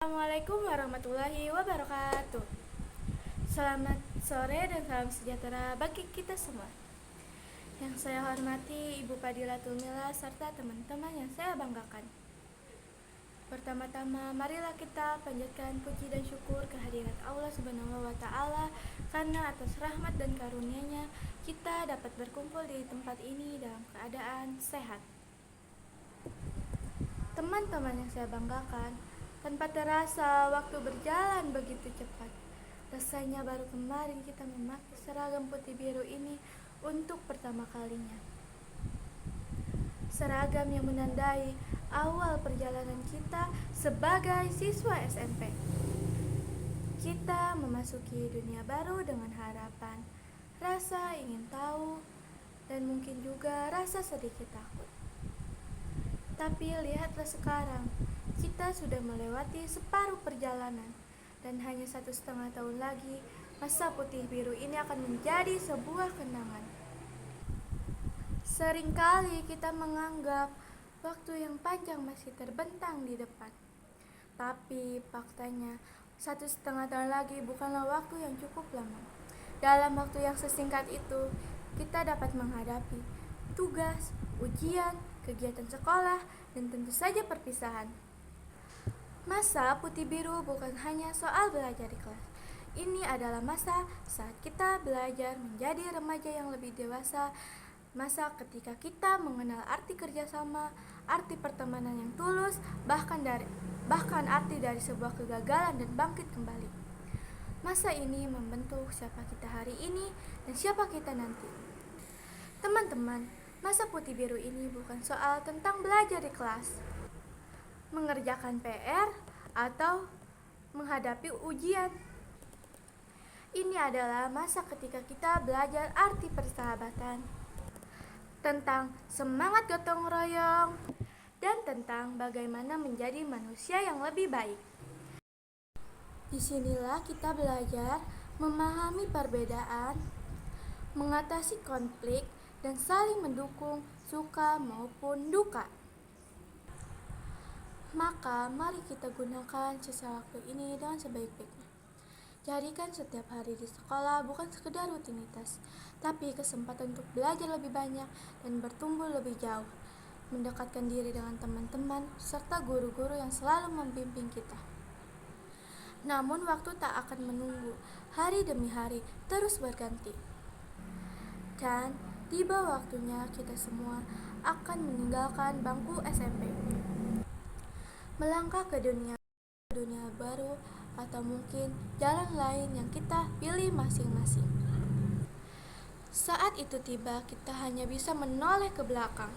Assalamualaikum warahmatullahi wabarakatuh. Selamat sore dan salam sejahtera bagi kita semua. Yang saya hormati Ibu Padila Tumila serta teman-teman yang saya banggakan. Pertama-tama marilah kita panjatkan puji dan syukur kehadirat Allah Subhanahu wa taala karena atas rahmat dan karunia-Nya kita dapat berkumpul di tempat ini dalam keadaan sehat. Teman-teman yang saya banggakan, tanpa terasa waktu berjalan begitu cepat. Rasanya baru kemarin kita memakai seragam putih biru ini untuk pertama kalinya. Seragam yang menandai awal perjalanan kita sebagai siswa SMP. Kita memasuki dunia baru dengan harapan, rasa ingin tahu, dan mungkin juga rasa sedikit takut. Tapi lihatlah sekarang, kita sudah melewati separuh perjalanan, dan hanya 1,5 tahun lagi, masa putih biru ini akan menjadi sebuah kenangan. Seringkali kita menganggap waktu yang panjang masih terbentang di depan. Tapi faktanya, 1,5 tahun lagi bukanlah waktu yang cukup lama. Dalam waktu yang sesingkat itu, kita dapat menghadapi tugas, ujian, kegiatan sekolah, dan tentu saja perpisahan. Masa putih biru bukan hanya soal belajar di kelas. Ini adalah masa saat kita belajar menjadi remaja yang lebih dewasa, masa ketika kita mengenal arti kerjasama, arti pertemanan yang tulus, bahkan arti dari sebuah kegagalan dan bangkit kembali. Masa ini membentuk siapa kita hari ini dan siapa kita nanti. Teman-teman, masa putih biru ini bukan soal tentang belajar di kelas, mengerjakan PR, atau menghadapi ujian. Ini adalah masa ketika kita belajar arti persahabatan, tentang semangat gotong royong, dan tentang bagaimana menjadi manusia yang lebih baik. Disinilah kita belajar memahami perbedaan, mengatasi konflik, dan saling mendukung suka maupun duka. Maka mari kita gunakan sisa waktu ini dengan sebaik-baiknya. Jadikan setiap hari di sekolah bukan sekedar rutinitas, tapi kesempatan untuk belajar lebih banyak dan bertumbuh lebih jauh, mendekatkan diri dengan teman-teman serta guru-guru yang selalu membimbing kita. Namun waktu tak akan menunggu, hari demi hari terus berganti. Dan tiba waktunya kita semua akan meninggalkan bangku SMP, melangkah ke dunia baru, atau mungkin jalan lain yang kita pilih masing-masing. Saat itu tiba, kita hanya bisa menoleh ke belakang,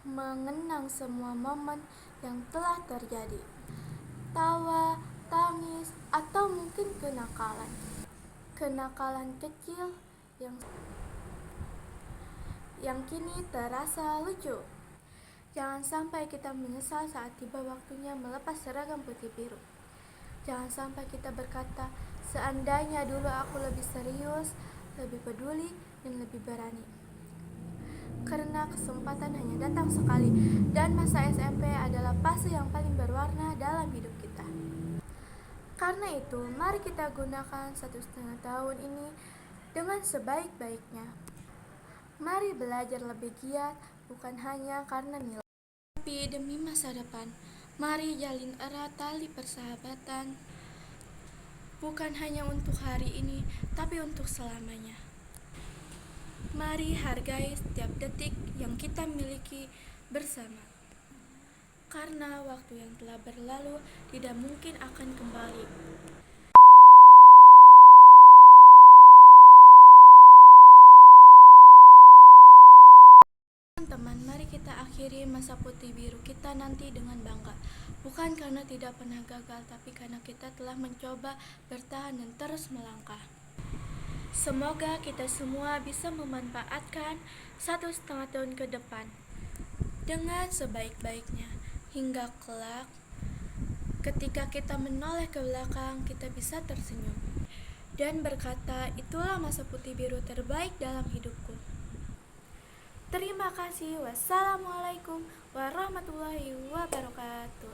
mengenang semua momen yang telah terjadi, tawa, tangis, atau mungkin kenakalan kecil yang kini terasa lucu. Jangan sampai kita menyesal saat tiba waktunya melepas seragam putih biru. Jangan sampai kita berkata, seandainya dulu aku lebih serius, lebih peduli, dan lebih berani. Karena kesempatan hanya datang sekali, dan masa SMP adalah fase yang paling berwarna dalam hidup kita. Karena itu, mari kita gunakan 1,5 tahun ini dengan sebaik-baiknya. Mari belajar lebih giat, bukan hanya karena nilai, tapi demi masa depan. Mari jalin erat tali persahabatan, bukan hanya untuk hari ini, tapi untuk selamanya. Mari hargai setiap detik yang kita miliki bersama, karena waktu yang telah berlalu tidak mungkin akan kembali. Teman-teman, mari kita akhiri masa putih biru kita nanti dengan bangga. Bukan karena tidak pernah gagal, tapi karena kita telah mencoba bertahan dan terus melangkah. Semoga kita semua bisa memanfaatkan 1,5 tahun ke depan dengan sebaik-baiknya, hingga kelak ketika kita menoleh ke belakang, kita bisa tersenyum dan berkata, itulah masa putih biru terbaik dalam hidupku. Terima kasih. Wassalamualaikum warahmatullahi wabarakatuh.